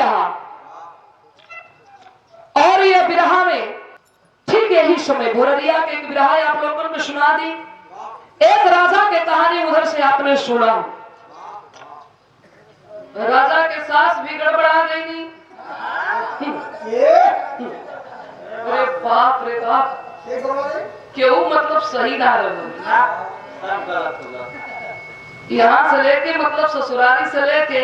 बिरहा। और यह बिरहा में ठीक यही समय भोररिया के एक बिरहा आप लोगों ने सुना दी। एक राजा के कहानी उधर से आपने सुना। राजा के सास भी गड़बड़ा गई। अरे बाप रे बाप, क्यों मतलब सही ना रहा। यहाँ से लेके मतलब ससुराली से लेके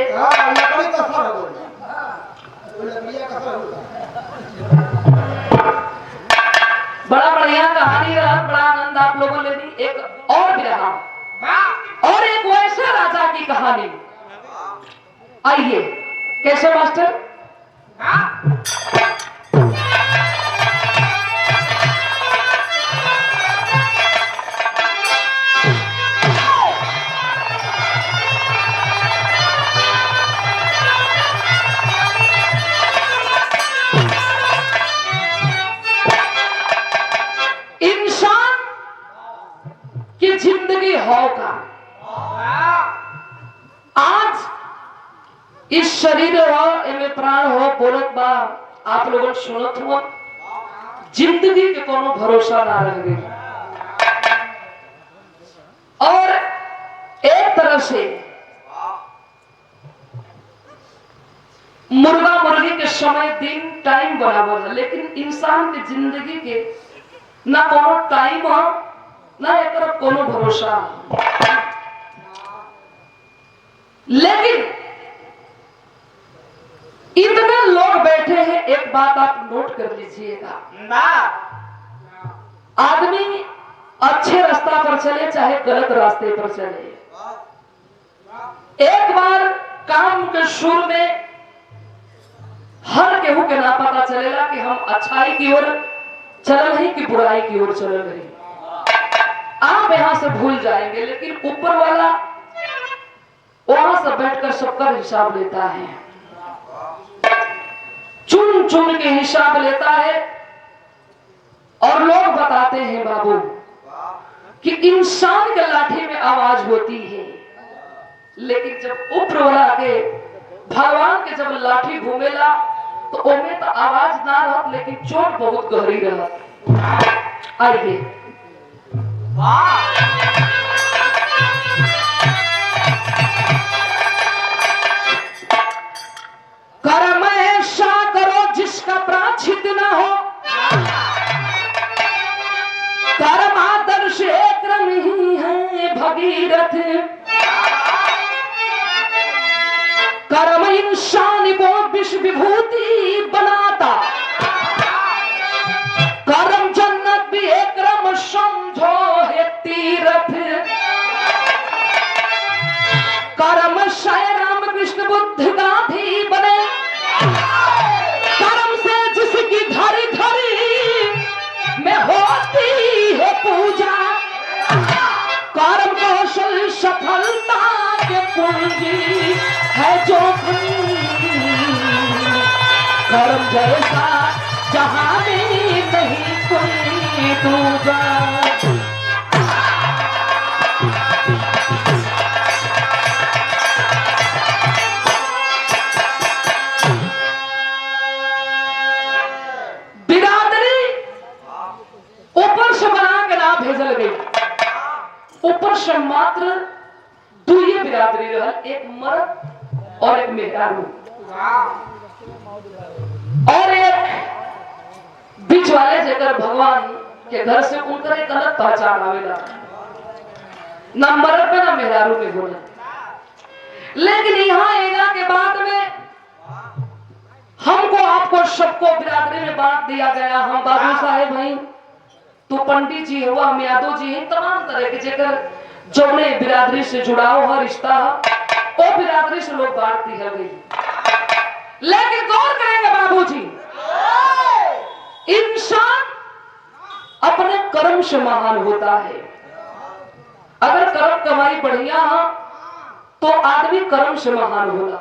बड़ा बढ़िया कहानी रहा, बड़ा आनंद आप लोगों ने ली। एक और भी रहा और एक वैसे राजा की कहानी। आइए कैसे मास्टर? इंसान की जिंदगी हो का आज इस शरीर हो इनमें प्राण हो बोलत बा आप लोगों सुनत हो। जिंदगी के कोनो भरोसा ना रहे। और एक तरह से मुर्गा मुर्गी के समय दिन टाइम बराबर है, लेकिन इंसान की जिंदगी के ना कोनो टाइम हो ना एक कोनो भरोसा। लेकिन इतने लोग बैठे हैं, एक बात आप नोट कर लीजिएगा। आदमी अच्छे रास्ता पर चले चाहे गलत रास्ते पर चले, एक बार काम के शुरू में हर केहू के ना पता चलेगा कि हम अच्छाई की ओर चल रही कि बुराई की ओर चल रही। आप यहां से भूल जाएंगे, लेकिन ऊपर वाला वहां से बैठकर सबका हिसाब लेता है, चुन चुन के हिसाब लेता है। और लोग बताते हैं बाबू कि इंसान के लाठी में आवाज होती है, लेकिन जब ऊपर वाला के भगवान के जब लाठी घूमेला तो उनमें तो आवाज ना रहत, लेकिन चोट बहुत गहरी रहत। आइए कर्म ऐसा करो जिसका प्रायश्चित ना हो। कर्म आदर्श एक नहीं है भगीरथ। कर्म इंसान को विश्व विभूति बनाता। कर्म जन्नत भी एक क्रम समझो है तीर्थ। कर्म साई राम कृष्ण बुद्ध गांधी बने। कर्म से जिसकी घड़ी घड़ी में होती है पूजा। कर्म कौशल सफलता के पूंजी है जो कर्म जैसा जहां में नहीं कोई दूजा। बिरादरी ऊपर से बना के ना भेजल गई। ऊपर से मात्र दो ही बिरादरी रहल, एक मर्द और एक मेहरारू। और एक बीच वाले जेकर भगवान के घर से उनकर एक अलग पहचान आवेला, ना मर्द में ना मेहरारू में बोला। लेकिन यहाँ एगा के बाद में हमको आपको सबको बिरादरी में बांट दिया गया। हम बाबू साहेब भाई, तो पंडित जी हुआ, हम यादव जी हैं, तमाम तरह के जेकर जौने बिरादरी से जुड़ाव है रिश्ता वो बिरादरी से लोग बांट दी गई। लेकिन गौर करेंगे बाबूजी, इंसान अपने कर्म से महान होता है। अगर कर्म कमाई बढ़िया है तो आदमी कर्म से महान होगा।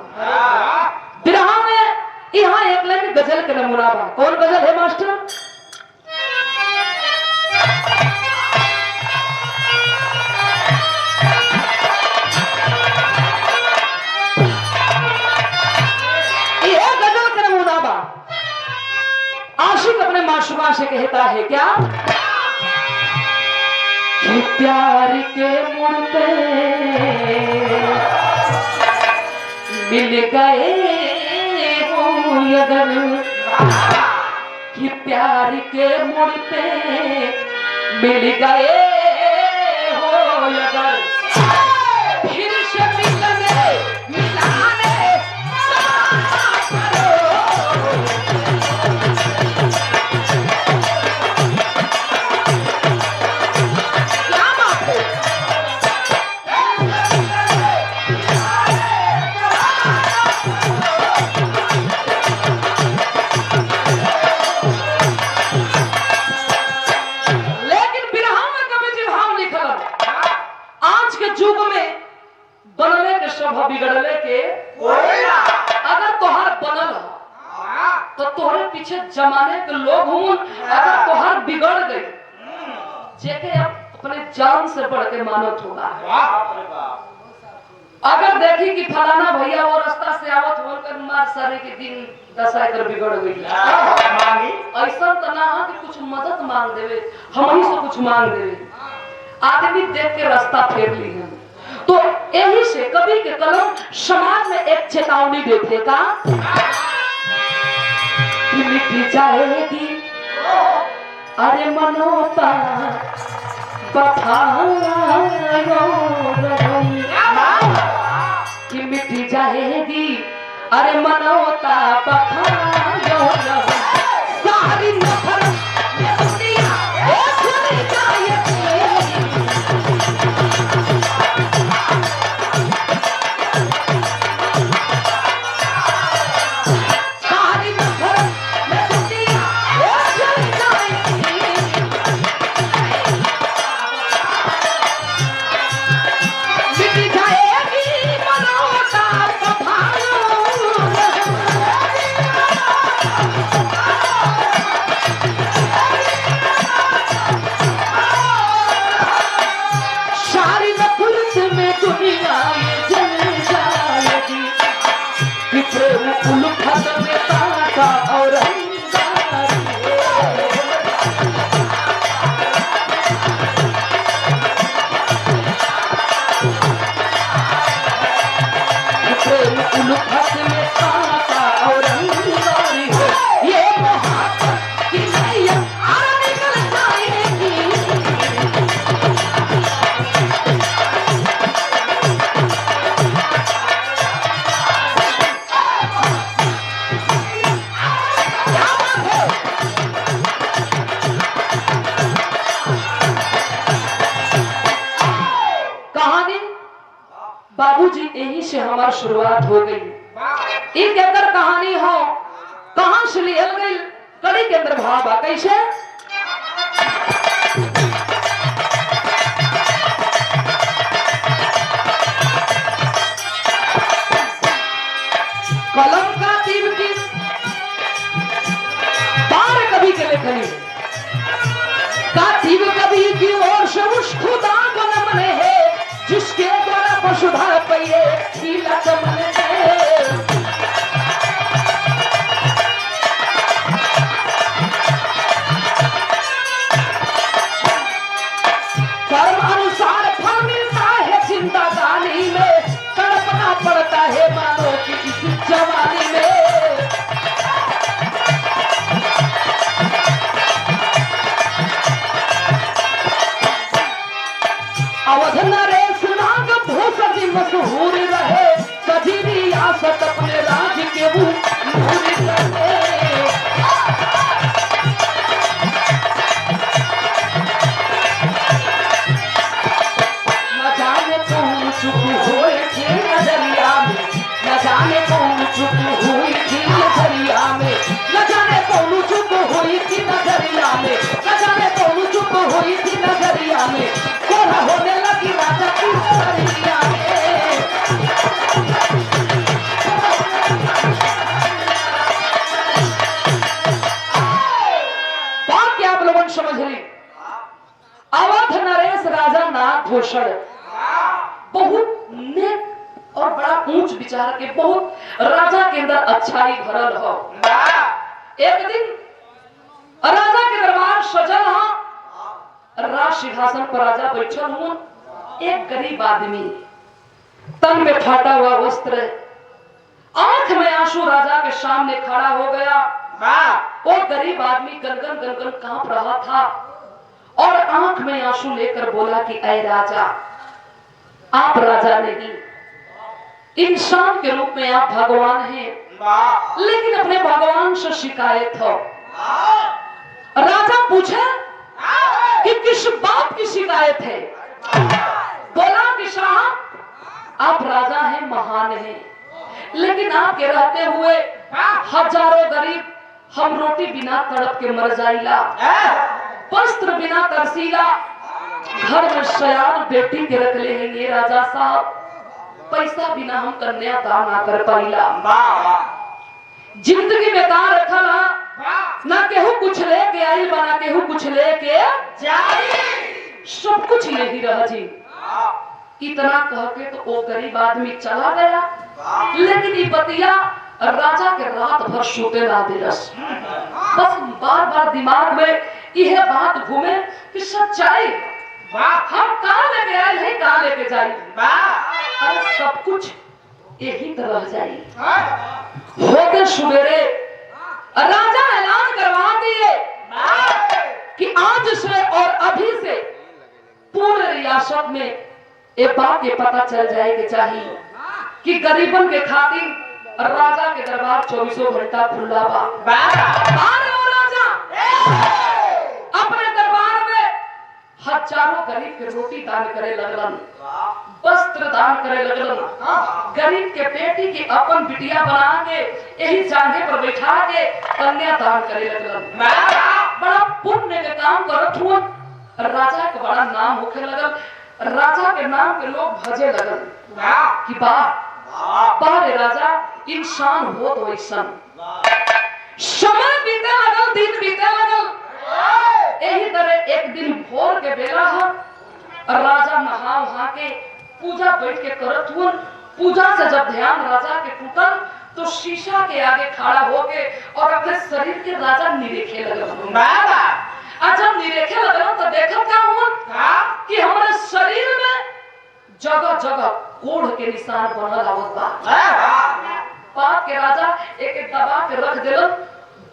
बिरहा में यहाँ एक लाइन गजल का नमूना बा। कौन गजल है मास्टर? ये माशुका से कहता है क्या कि प्यार के मुड़ पे मिल गए हो अगर, कि प्यार के मुड़ पे मिल गए हो अगर, फिर से मिलने मिलाने करो। क्या बात है? लेकिन बिरहा में कभी जिभाव लिखल आज के युग में बनले के स्वभाव बिगड़ले के अगर तोहार बनल तो तोहरे पीछे जमाने के लोग हूं, अगर तोहार बिगड़ गई जेके अपने जान से बढ़ के मानत होगा। अगर देखी कि फलाना भैया वो रास्ता से आवत होकर मार सारे के दिन दशा कर बिगड़ गई, ऐसा तो ना कि कुछ मदद मांग देवे, हम ही से कुछ मांग देवे, आदमी देख के रास्ता फेर ली है। तो यही से कवि के कलम समाज में एक चेतावनी देते का कि मिट जाएगी अरे मनोता कि मिट जाएगी अरे मनोता बखायो सारी नफरत ये दुनिया भूल जाएगी। सारी नफरत ये दुनिया भूल जाएगी। मिट जाएगी मनोता बखायो सारी नफरत में दुनिया ये जल जाएगी, कि प्रेम उल्फत में ताका और अंगारी है। कि प्रेम उल्फत में ताका और अंगारी है। ये मोहब्बत की नैया आर निकल जाएगी। कहानी बाबूजी यही से हमारी शुरुआत हो गई। एक अगर कहानी हो कहां से लियल गई, कड़ी के अंदर भाव आ कैसे कलम का तीर की बार कभी के लेखनी कातिब कभी की ओर से उस खुदा को नमन है जिसके द्वारा वसुधा पहिए खिला चमन है। कर्म अनुसार फल मिलता है जिंदगानी में, तड़पना पड़ता है मानो कि इस जवानी में। अवध नरेश नाग भूषण मशहूर रहे, कभी भी आसत अपने राज के वो नूर रहे। न जाने कौन चुप हुई थी नजरिया में, न जाने कौन चुप हुई थी नजरिया में, न जाने कौन चुप हुई थी नजरिया में, न जाने कौन चुप हुई थी नजरिया में। कोरा होने लगी राजा की नजरिया में। बात क्या आप लोगों समझ ली। अवध नरेश राजा नागभूषण बहुत नेक और बड़ा ऊंच विचार के, बहुत राजा के अंदर अच्छाई भरल हो। एक दिन राजा के दरबार सजल हा, राज सिंहासन पर राजा बैठल हूं। एक गरीब आदमी तन में फाटा हुआ वस्त्र, आंख में आंसू, राजा के सामने खड़ा हो गया। वो गरीब आदमी गनगन गनगन कांप रहा था और आंख में आंसू लेकर बोला कि ऐ राजा, आप राजा नहीं, इंसान के रूप में आप भगवान हैं, लेकिन अपने भगवान से शिकायत हो। राजा पूछे कि किस बात की शिकायत है? बोला कि साहब, आप राजा हैं, महान हैं, लेकिन आपके रहते हुए हजारों गरीब हम रोटी बिना तड़प के मर जाइला, वस्त्र बिना तरसीला, घर में सयान बेटी के रख ले हैं राजा साहब, पैसा बिना हम कन्यादान ना कर पाइला, जिंदगी बेकार रखल ना केहू कुछ लेके आई, बना केहू कुछ लेके जाई, सब कुछ यही रह जी। इतना कह के तो वो गरीब आदमी चला गया, लेकिन ये बतिया राजा के रात भर सोते ना दिलस। बस बार बार दिमाग में यह बात घूमे कि सच्चाई हम कहाँ लेके आए हैं, कहाँ लेके जाए, अरे सब कुछ यही तरह जाए। होते सवेरे राजा ऐलान करवा दिए कि आज से और अभी से पूरे रियासत में एक बात ये पता चल जाएगी चाहिए कि गरीबन के खातिर राजा के दरबार 24 घंटा खुला बा। राजा अपने दरबार में हजारों गरीब के रोटी दान करे लगलन, वस्त्र दान करे लगलन, गरीब के बेटी की अपन बिटिया बना के यही जांघे पर बैठा के कन्या दान करे लगलन। बड़ा पुण्य के काम करत हुआ, राजा का बड़ा नाम होखे लगल, राजा के नाम के लोग भजे लगल कि बारे राजा इंसान हो तो इंसान। समय बीते लगल, दिन बीते लगल, यही तरह एक दिन भोर के बेला है, राजा नहा वहा के पूजा बैठ के करत हुआ। पूजा से जब ध्यान राजा के टूटल तो शीशा के आगे खड़ा होके और अपने शरीर के राजा निरेखे लगल। जब निरेखे लगल तो देखल क्या हुआ कि हमारे शरीर में जगह जगह कोढ़ के निशान बनल आवत बा। बाप के राजा एक दबा के रख दिलन।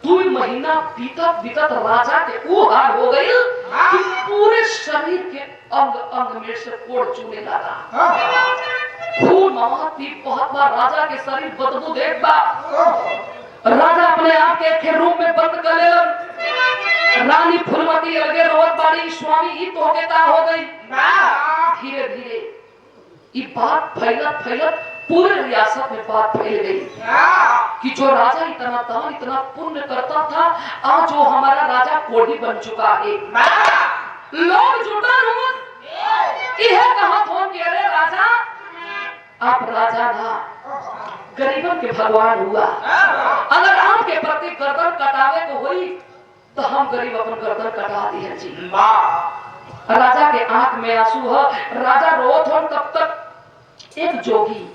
2 महीना बीतत बीतत राजा के वो हाल हो गई कि पूरे शरीर के अंग अंग में से कोढ़ चूने लगा। खून महाती बहुत बार राजा के शरीर बदबू देख बा। राजा अपने आप के एक रूम में बंद कर लेलन। रानी फुलमती लगे रोत बाड़ी, स्वामी ई तो के का हो गई। धीरे धीरे ये बात फैलत फैलत पूरे रियासत में बात फैल गई कि जो राजा इतना दान इतना पुण्य करता था, आज वो हमारा राजा कोढ़ी बन चुका है। लोग जुटा हुए यह कहा फोन कि अरे राजा, आप राजा ना गरीबन के भगवान हुआ। अगर आपके प्रति गर्दन कटावे को हुई तो हम गरीब अपन गर्दन कटा दिए जी। राजा के आंख में आंसू है, राजा रोत हो। तब तक एक जोगी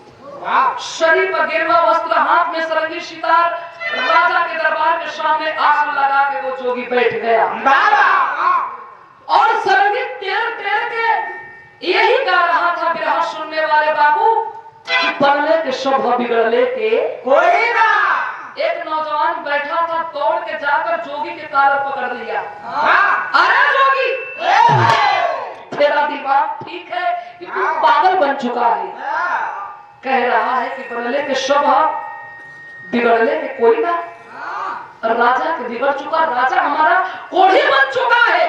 शरीर पर गिरवा वस्त्र, हाथ में सरंगी सितार, राजा के दरबार के सामने आसन लगा के वो जोगी बैठ गया और सरंगी टेर टेर के यही गा रहा था बिरहा सुनने वाले बाबू कि बनले के शोभा बिगड़ले के कोई ना। एक नौजवान बैठा था, दौड़ के जाकर जोगी के कॉलर पकड़ लिया। अरे जोगी, तेरा दिमाग ठीक है कि तू पागल बन चुका है। कह रहा है कि बनले के शोभा बिगड़ले के कोई ना। राजा के बिगड़ चुका राजा हमारा कोढ़ी बन चुका है।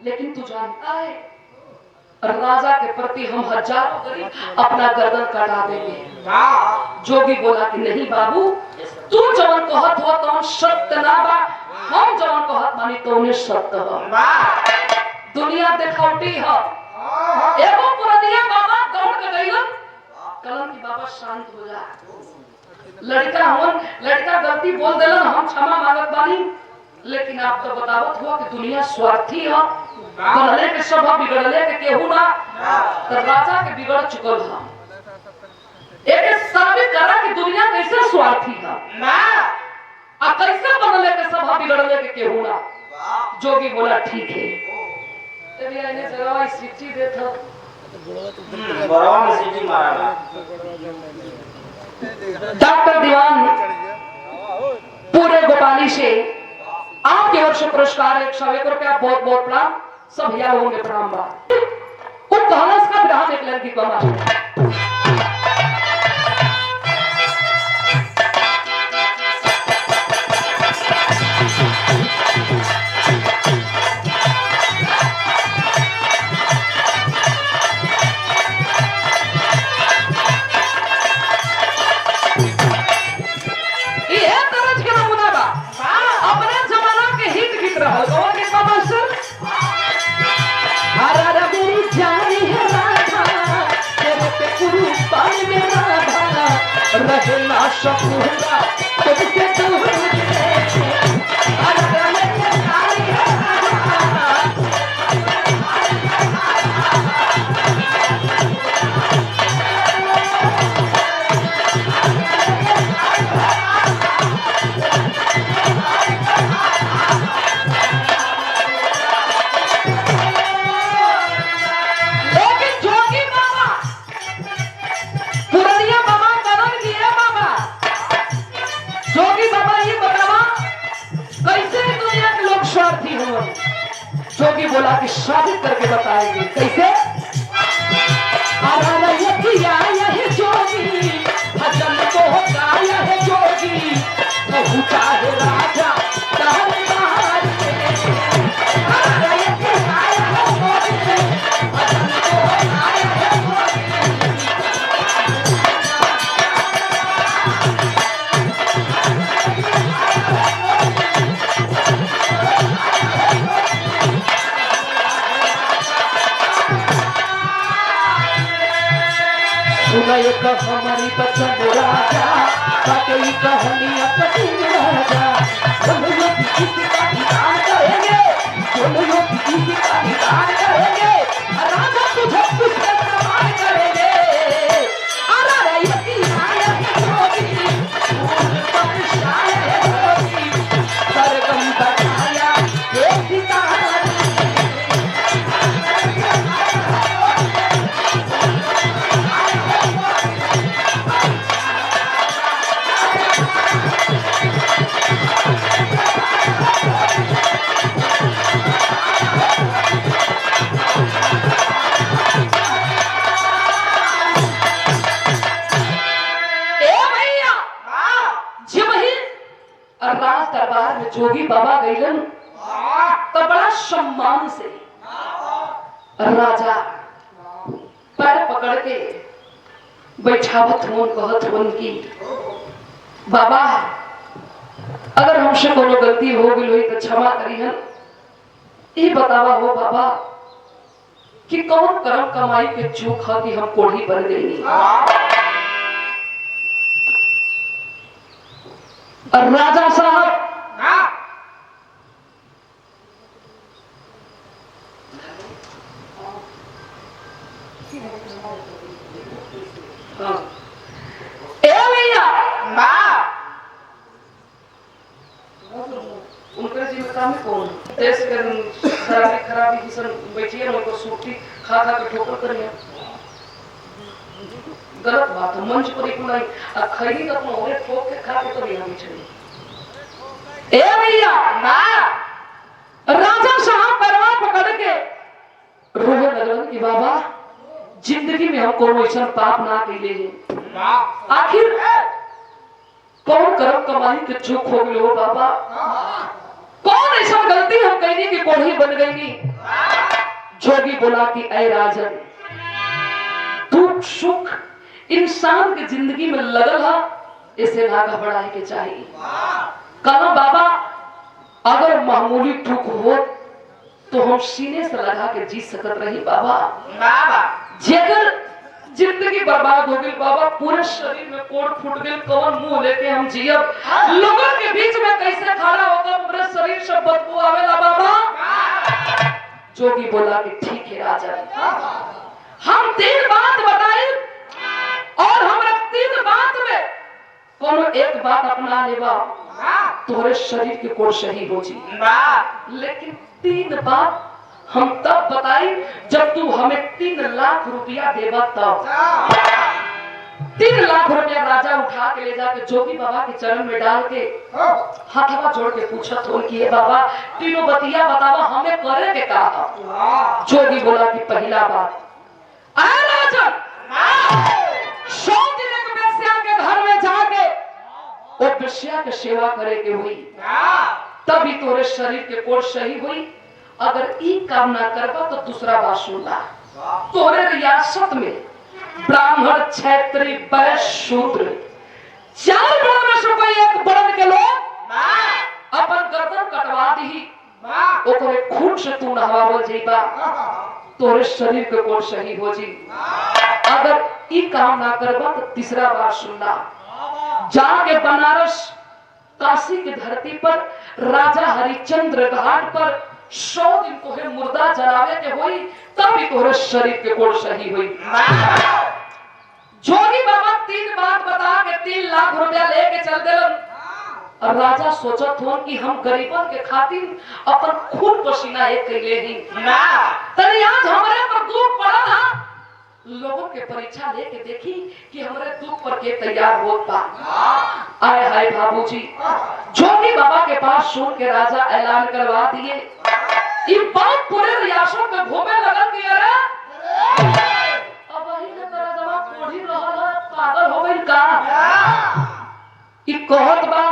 लेकिन तू जानता है राजा के प्रति हम हजारों गरीब अपना गर्दन कटा देंगे। जोगी बोला कि नहीं बाबू, तू जवन कहत हो तो सत्य ना बा, हम जवन कहत मानी तो उन्हें सत्य हो। दुनिया देखौटी हो। एगो पुरनिया बाबा दौड़ के गइलन, कलन की बाबा शांत हो जा, लड़का हमन लड़का गलती बोल देलन, हम क्षमा मांगत बानी, लेकिन आप तो बतावत हुआ कि दुनिया स्वार्थी हो। बनले के स्वभाव बिगड़ले के केहू ना। तो राजा के बिगड़ चुकल है। एक साबित करा कि दुनिया कैसे स्वार्थी है, कैसे बनले के स्वभाव के होना। जोगी बोला ठीक है। तभी आने जगह सिटी देता बड़वा में सीटी मारा। डॉक्टर दीवान पूरे गोपाली से आपके ओर से पुरस्कार 101 रुपया बहुत बहुत प्रणाम। सब भैया लोगों के प्रणाम बा। वो कहानस का विधान एक लड़की को मार रहना शकूंगा तुझसे दूर जोगी बोला कि शादी करके बताएंगे कैसे। जोगी भजन को गाया है जोगी तो चाहे राजा एक हमारी बचन राजा बाकी कहानियां कठिन राजा बोलो किसी का निदान करेंगे बोलो किसी का निदान करेंगे राजा तुझे कुछ सम्मान करेंगे। अरे ये आया है जोगी पर शाया है जोगी सरगम बजाया एक सितारा दरबार में जोगी बाबा गईलन तो बड़ा सम्मान से राजा पैर पकड़ के बैठावत हुन कहत हुन की बाबा अगर हमसे कोनो गलती हो गई हुई तो क्षमा करिहन। ये बतावा हो बाबा कि कौन कर्म कमाई के चूक है कि हम कोढ़ी बन गई। और राजा साहब उनका जीविका में कौन देश के शराबी खराबी किसन बैठिए उनको सूखी खा खा के ठोकर करिए गलत बात है। मंच पर एक नहीं खरीद अपना होरे ठोक के खा के तो नहीं आनी चाहिए। ए भैया ना राजा साहब परवाह पकड़ के रोवे लगन कि बाबा जिंदगी में हम कोनो ऐसा पाप ना कैले हैं। आखिर कौन कर्म कमाई के चूक हो गए हो बाबा कौन ऐसा गलती हम कहने की कोढ़ी बन गई। जोगी बोला कि ऐ राजन दुख सुख इंसान की जिंदगी में लगल है इसे ना घबराए के चाहिए। कहा बाबा अगर मामूली दुख हो तो हम सीने से लगा के जी सकत रही बाबा जेकर जिंदगी बर्बाद हो गई बाबा पूरे शरीर में कोड़ फूट गए कौन मुंह लेके हम जियब लोगों के बीच में कैसे खड़ा होकर पूरे शरीर से बदबू आवेला बाबा। जोगी बोला कि ठीक है राजा हम 3 बात बताई और हमरा 3 बात में कोनो एक बात अपना लेबा तुम्हारे शरीर के कोड़ सही हो जी। वाह लेकिन 3 बात हम तब बताई जब तू हमें 3 लाख रुपया देवा तब। 3 लाख रुपया राजा उठा के ले जाके जोगी बाबा के चरण में डाल के हाथवा जोड़ के पूछत हो कि बाबा तीनों बतिया बतावा हमें करे के का। जोगी बोला कि पहला बात आए राजा 100 दिन एक वेश्या के घर में जाके वो वेश्या के सेवा करे के हुई तभी तोरे शरीर के कोड़ सही हुई। अगर ई काम ना करबा तो दूसरा बात सुनला। तोरे रियासत में ब्राह्मण क्षत्रिय वैश्य शूद्र 4 वर्ण में से कोई एक वर्ण के लोग अपन गर्दन कटवा दी ओकरे खून से तू नहवावल जइबा तोरे शरीर के कोड़ सही हो जी। अगर ई काम ना करबा तो तीसरा बात सुनना। जाके बनारस काशी की धरती पर राजा हरिश्चंद्र घाट पर 100 दिन कोहे मुर्दा जलावे के हुई तभी तोरे शरीर के कोड़ सही हुई। जोगी बाबा 3 बात बता के 3 लाख रुपया लेके चल दिलन। और राजा सोचत हो कि हम गरीबन के खातिर अपन खून पसीना एक कैले ही तनी आज हमरे पर दुख पड़ा था। लोगों के परीक्षा लेके देखी कि हमरे दुख पर के तैयार होत बा। आए हाय बाबूजी जोगी बाबा के पास सुन के राजा ऐलान करवा दिए। ये बात पूरे रियासत में घूमे लगल कि अरे अब वही ने तेरा जवाब कोढ़ी रहल है पागल हो गई का। ई कहत बा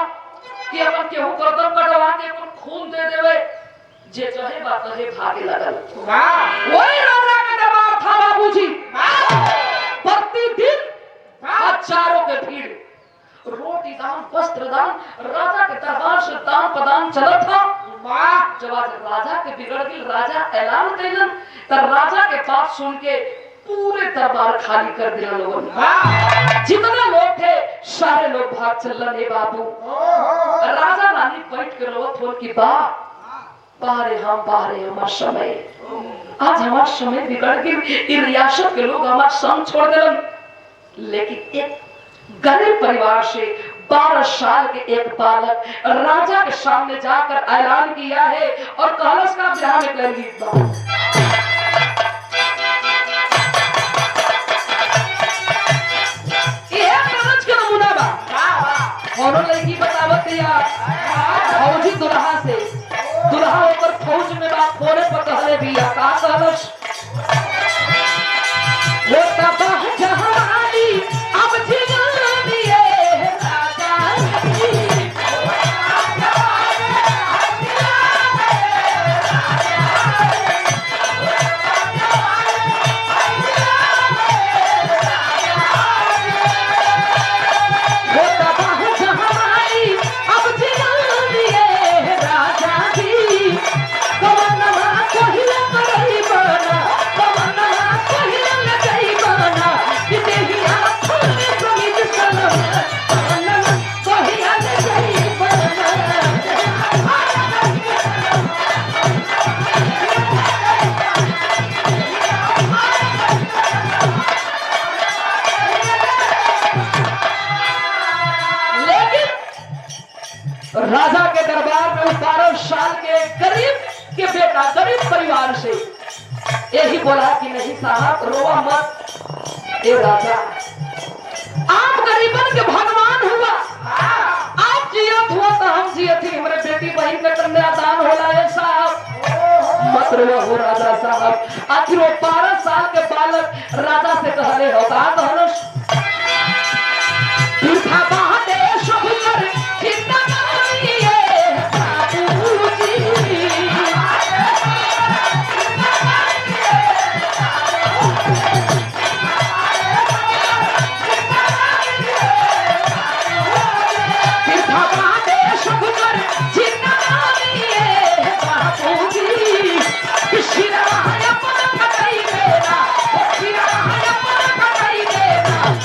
कि अपन केहू गर्दन कटवा के अपन खून दे देवे जे चाहे बात है भागे लगल। वही राजा के दरबार था बाबूजी। प्रतिदिन हजारों के भीड़ रोटी दान वस्त्र दान राजा के दरबार से दान प्रदान चलत था। जब आज राजा के बिगड़ गई राजा ऐलान कैलन तब राजा के बात सुन के पूरे दरबार खाली कर दिया लोगों ने। जितने लोग थे सारे लोग भाग चलन। हे बाबू राजा रानी बैठ के रोत हो कि बाहरे हमार समय आज हमार समय बिगड़ गई। रियासत के लोग हमार संग छोड़ दिलन। लेकिन एक गरीब परिवार से 12 साल के एक बालक राजा के सामने जाकर ऐलान किया है और कहलस का ब्याह में कर गीत बा। ये प्रवच के नमूना बा। और लड़की बतावत यार फौजी दुल्हा से दुल्हा ऊपर फौज में बात फोने पर कहले बिया का कहलस वो तबाह जहानी अब जीवन दिए राजा वो तबाह जहानी अब जीवन दिए राजा जी कवनवा कोहिला करई बना कवनवा कोहिला लगई बना देही आंखों में समित सनम कवनवा कोहिला लगई बना। लेकिन राजा के दरबार में 12 साल के गरीब के बेटा गरीब परिवार से यही बोला कि नहीं साहब रोवा मत। ए राजा आप गरीबन के भगवान हुआ आप जियत हुआ तो हम जियत ही हमारे बेटी बहन का कन्यादान होला है साहब मत रोवा हो राजा साहब। आखिर वो 12 साल के बालक राजा से कहले हो का कहलस तीर्था बाटे शोभर चिंता करिए बाबूजी तीर्था बाटे शोभर चिंता करिए बाबूजी किसी राय पर फटाई देना किसी राय पर फटाई देना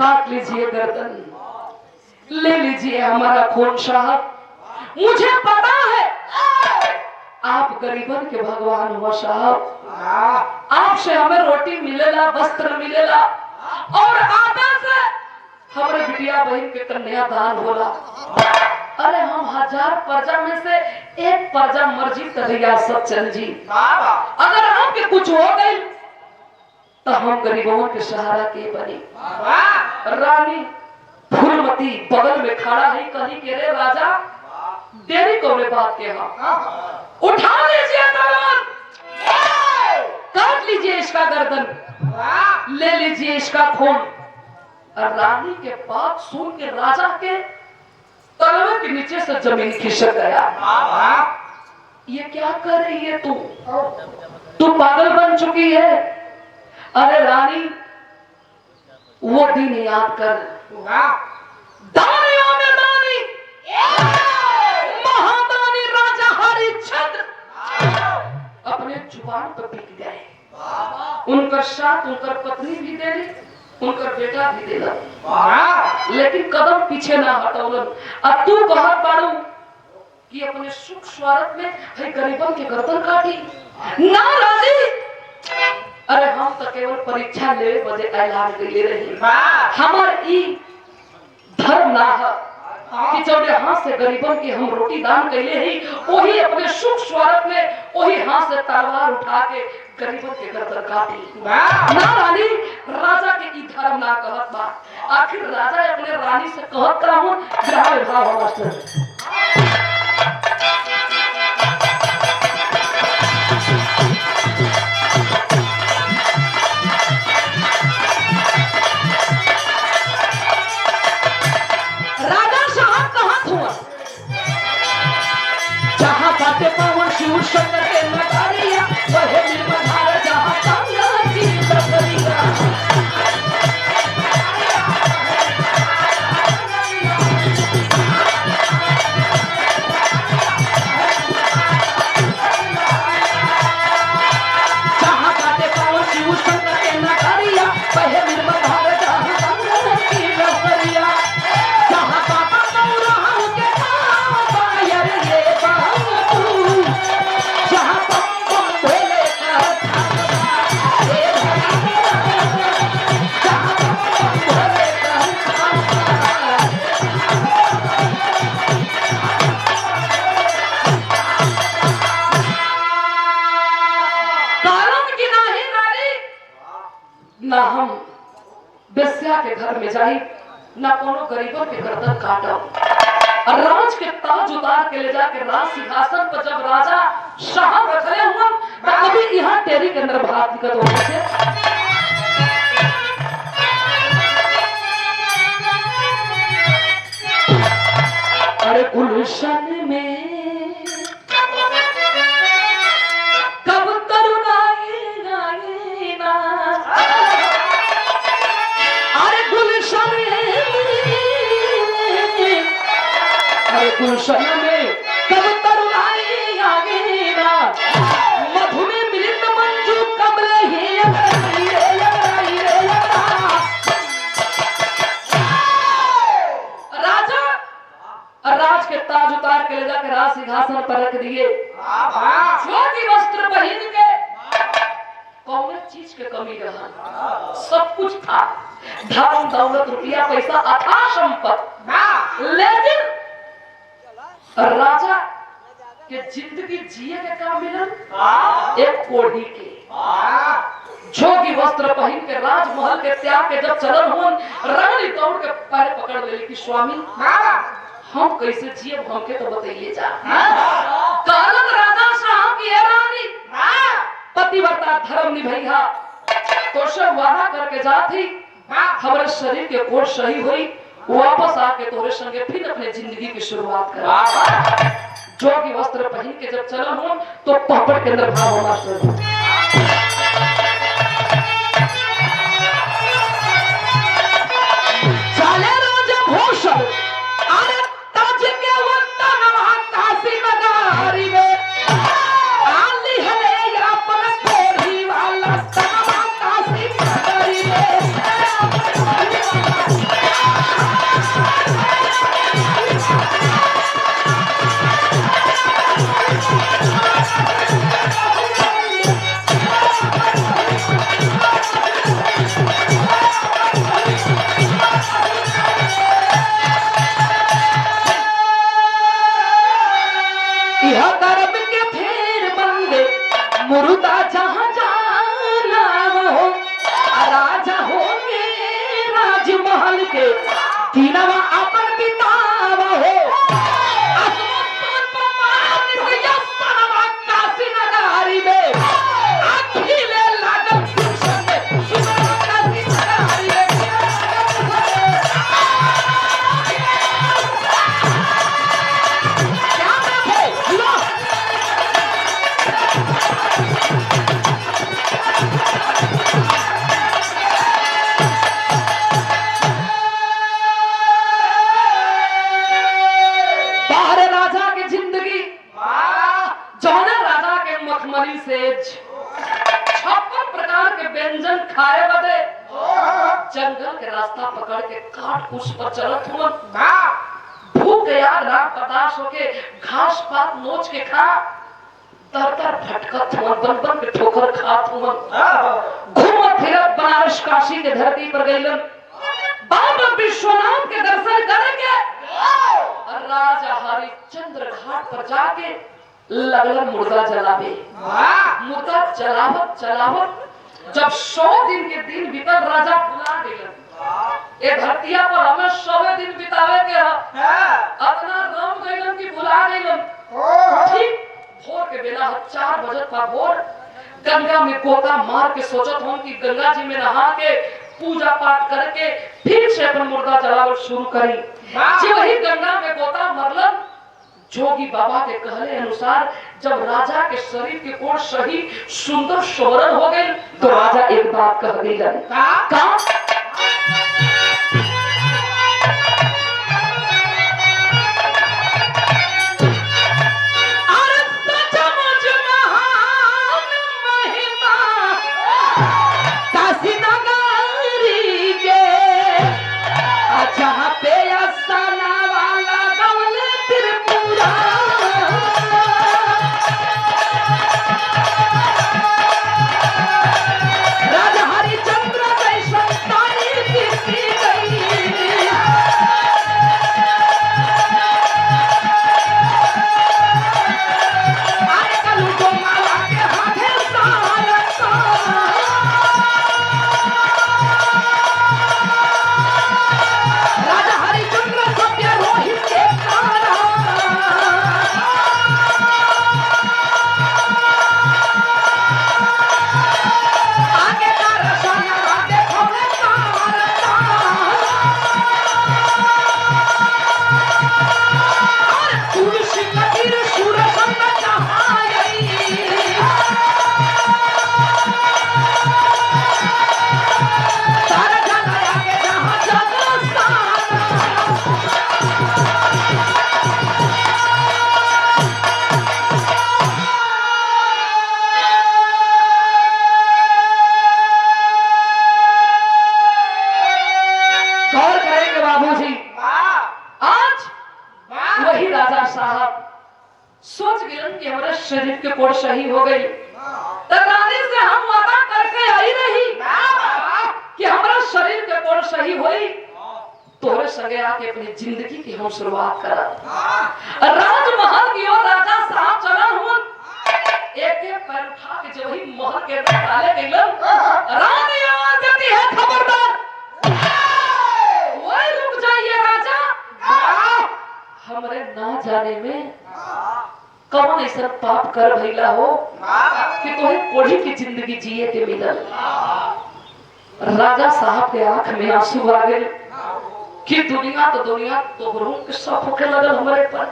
काट लीजिए गर्दन, ले लीजिए हमारा खून साहब। मुझे पता है आप गरीबन के भगवान हो साहब। आपसे हमें रोटी मिलेला, वस्त्र मिलेला, और आपे से हमारे बिटिया बहन के कन्यादान होला। अरे हम 1000 प्रजा में से एक प्रजा मर्जी तरिया सच्चन जी। अगर आपके कुछ हो गई तो हम गरीबों के सहारा के बनी। रानी फूलमती बगल में खड़ा है, कहीं के रे राजा देरी को बात के उठा लीजिए तलवार, काट लीजिए इसका गर्दन, ले लीजिए इसका खून। और रानी के बात सुन के राजा के तलवे के नीचे से जमीन खिसक गया। ये क्या कर रही है तू पागल बन चुकी है। अरे रानी वो दिन याद कर, दानियों में दानी महादानी राजा हरिश्चंद्र अपने जुबान पर बिक गए। उनका साथ उनकर पत्नी भी दे दी, उनका बेटा भी दे दिया, लेकिन कदम पीछे ना हटौलन। अब तू कहत बाड़ू कि अपने सुख स्वार्थ में है गरीबन के गर्दन काटी ना राजी। अरे हम तो केवल परीक्षा लेवे बजे ऐलान कैले रही। हमार ई धर्म ना है कि जौने हाथ से गरीबन के हम रोटी दान कैले ही, वही अपने सुख स्वार्थ में वही हाथ से तलवार उठा के गरीबन के गर्दन काटी ना रानी। राजा के ई धर्म ना कहत बा। आखिर राजा अपने रानी से कहत रहूं ग्राम भाव मास्टर। पवन शिव शंकर के नगारिया वहे निर्मधार जहां गंगा की दरिया। जहां काटे पवन शिव शंकर के नगारिया वहे निर्मधार जहां गंगा की दरिया। जहां पापा गौरा के बायर ये ना हम बेस्या के घर में जाई, ना कोनो गरीबों के गर्दन काटब। और राज के ताज उतार के ले जाके राज सिंहासन पर जब राजा साहब रखले हुआ तो कभी यहाँ तेरी के अंदर भात दिक्कत हो गई। अरे गुलशन में कब तरुणाई ना, अरे गुलशन में कब तरुणाई आगे ना, मधु में मिलित मंजू कमले ही राजा राज के ताज उतार के ले जाकर राज सिंहासन पर रख दिए। ज्योति वस्त्र पहन के कौन चीज के कमी रहा, सब कुछ था, धन दौलत रुपया पैसा अथाह संपत्ति, लेकिन राजा के जिंदगी जिए के काम मिलन एक कोढ़ी के। जोगी वस्त्र पहन के राजमहल के त्याग के जब चलन हुन, रानी दौड़ के पैर पकड़ ले कि स्वामी हम कैसे जिए, हमके तो बताइए जा। कारण राजा साहब की रानी पतिव्रता धर्म निभैया तो से वादा करके जाती, हमारे शरीर के कोट सही हुई, वापस आके तोरे संगे फिर अपने जिंदगी की शुरुआत कर। जोगी वस्त्र पहन के जब चलन हो तो पहपड़ के अंदर भाव होना शुरू। चले राजा भूषण अरे ताज के वंता नवा काशी नगारी में आली हले या पर कोढ़ी वाला तवा काशी नगारी में। राजमहल के तीनवा अपन पितावा हो काशी नगारी में अखिले लागल काशी नगारी में क्या बात है लो मखमली से 56 प्रकार के व्यंजन खाए बदे जंगल के रास्ता पकड़ के काट कुछ पर चलत हुआ भूख याद रात बर्दाश्त होके घास पात नोच के खा तर भटकत हुआ बन बन के ठोकर खात हुआ घूमत फिरत बनारस काशी के धरती पर गइलन बाबा विश्वनाथ के दर्शन करके राजा हरिश्चंद्र घाट पर जाके लगलन मुर्दा जलावे मुर्दा जलावत जब 100 दिन के दिन बीतल राजा भुला गइलन ए धरतिया पर हमें 100 दिन बितावे के अपना राम गइलन की भुला गइलन ठीक भोर के बेला 4 बजे का भोर गंगा में गोता मार के सोचत हूं कि गंगा जी में नहा के पूजा पाठ करके फिर से अपन मुर्दा जलावल शुरू करी जी वही गंगा में गोता मरलन जोगी बाबा के कहले अनुसार जब राजा के शरीर के कोण सही सुंदर शोभन हो गई तो राजा एक बात कह गइलन का शरीर के कोण सही हो गई रानी से हम वादा करके आई रही कि हमारा शरीर के कोण सही हुई तोरे संगे आके अपनी जिंदगी की हम शुरुआत करा राजमहल की ओर राजा साहब चला हुआ एक पैर उठा के जब वही महल के अंदर डाले गइलन रानी आवाज देती है खबरदार वही रुक जाइए राजा हमरे ना जाने में कौन ऐसा पाप कर भइला हो कि तोहे कोढ़ी की जिंदगी जिए के मिलल राजा साहब के आंख में आंसू आ गए कि दुनिया तोहरों के शौक होके लगल हमारे पर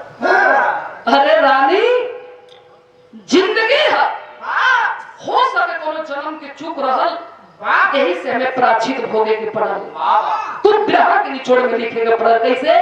अरे रानी जिंदगी है हो सके कोनो जन्म के चूक रहल यही से हमें प्रायश्चित भोगे के पड़ल तुम ब्याह के निचोड़ में लिखेगा पड़ल कैसे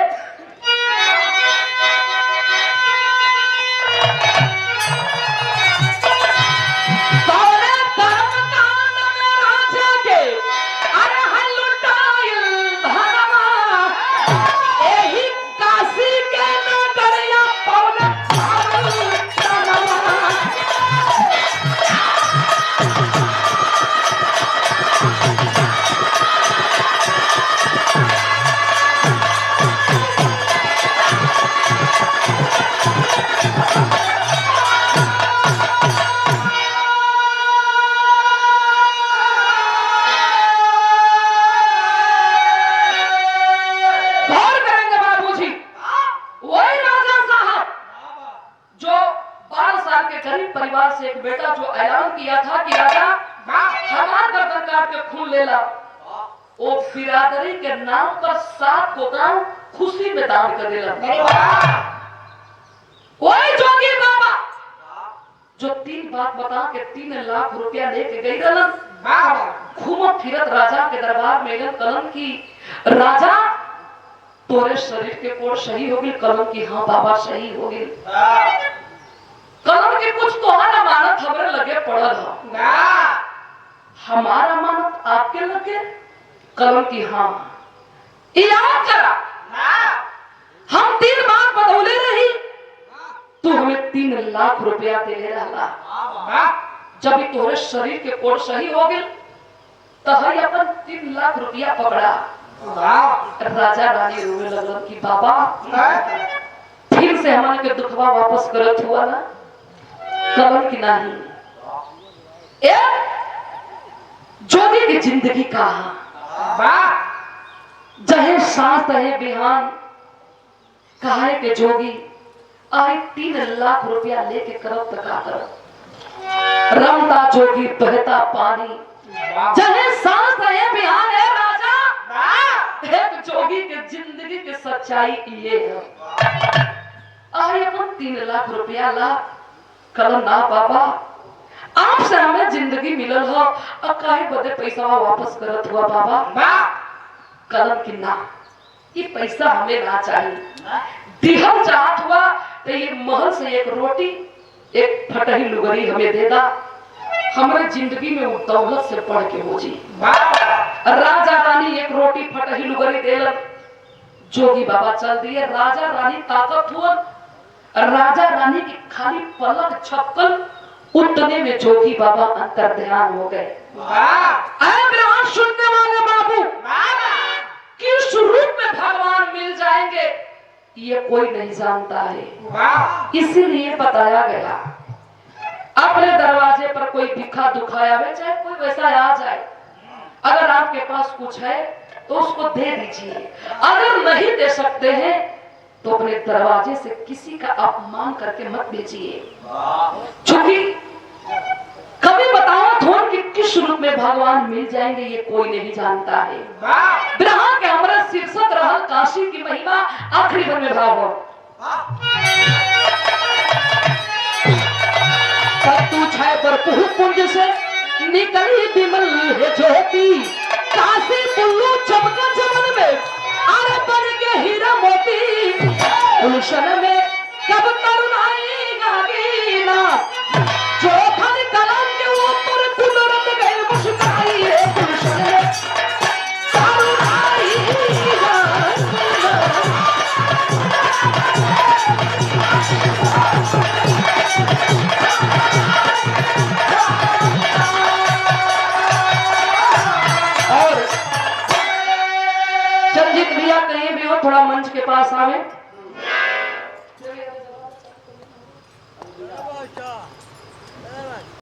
परिवार से एक बेटा जो ऐलान किया था कि राजा हमार गर्दन काट के खून ले ला, वो बिरादरी के नाम पर 7 को गांव खुशी में दान कर देला। वही जोगी बाबा जो 3 बात बता के 3 लाख रुपया लेके गई रलन, घूमत फिरत राजा के दरबार में गन कलम की राजा तोरे शरीर के कोड सही हो गई। कलम की हाँ बाबा सही हो गई। कलम की कुछ तोहरा अमानत हमरे लगे पड़ल है, हमारा अमानत आपके लगे। कलम की हाँ याद करा, हम 3 बार बदौले रही, तू हमें 3 लाख रुपया दे रहा। जब तोहरे शरीर के कोड सही हो गए तो हई अपन 3 लाख रुपया पकड़ा। राजा रानी रोने लगल कि बाबा फिर से हमारे के दुखवा वापस करत हुआ ना। कलम की नहीं, जोगी की जिंदगी का जहे सांस तहे बिहान कहे के जोगी आई 3 लाख रुपया लेके करब तका करब। रमता जोगी बहता पानी जहे सांस तहे बिहान है राजा। एक जोगी के जिंदगी की सच्चाई ये है। आई अपन 3 लाख रुपया ला। कलम ना बाबा आपसे हमें जिंदगी मिलल हो, अब काहे बदे पैसा वापस करत हुआ बाबा। कलम की ना, ये पैसा हमें ना चाहिए। दिहल चाहत हुआ तो ये महल से एक रोटी एक फटही लुगरी हमें देगा, हमारे जिंदगी में वो दौलत से पढ़ के हो जी। राजा रानी एक रोटी फटही लुगरी देलन, जोगी बाबा चल दिए। राजा रानी ताकत हुआ, राजा रानी की खाली पलक छपकल, उतने में जोगी बाबा अंतर ध्यान हो गए। सुनने वाले बाबू, किस रूप में भगवान मिल जाएंगे ये कोई नहीं जानता है, इसीलिए बताया गया अपने दरवाजे पर कोई भिखा दुखाया है, चाहे कोई वैसा आ जाए, अगर आपके पास कुछ है तो उसको दे दीजिए। अगर नहीं दे सकते हैं तो अपने दरवाजे से किसी का अपमान करके मत भेजिए। क्योंकि कभी बताओ थोन कि किस रूप में भगवान मिल जाएंगे ये कोई नहीं जानता है। ब्रह्मा के हमारा शीर्षक रहल काशी की महिमा, आखिरी बन में भाव हो। तू छाए पर पुंज से निकली बिमल है ज्योति, काशी पुल्लू चमका चमन में अरे बन के हीरा मोती। गुलशन में कब करुणाई गागीना, जो धन कलम के ऊपर कुदरत गए मुस्काई है। गुलशन में करुणाई गागीना। और चंद्रित भैया कहीं भी हो थोड़ा मंच के पास आवे।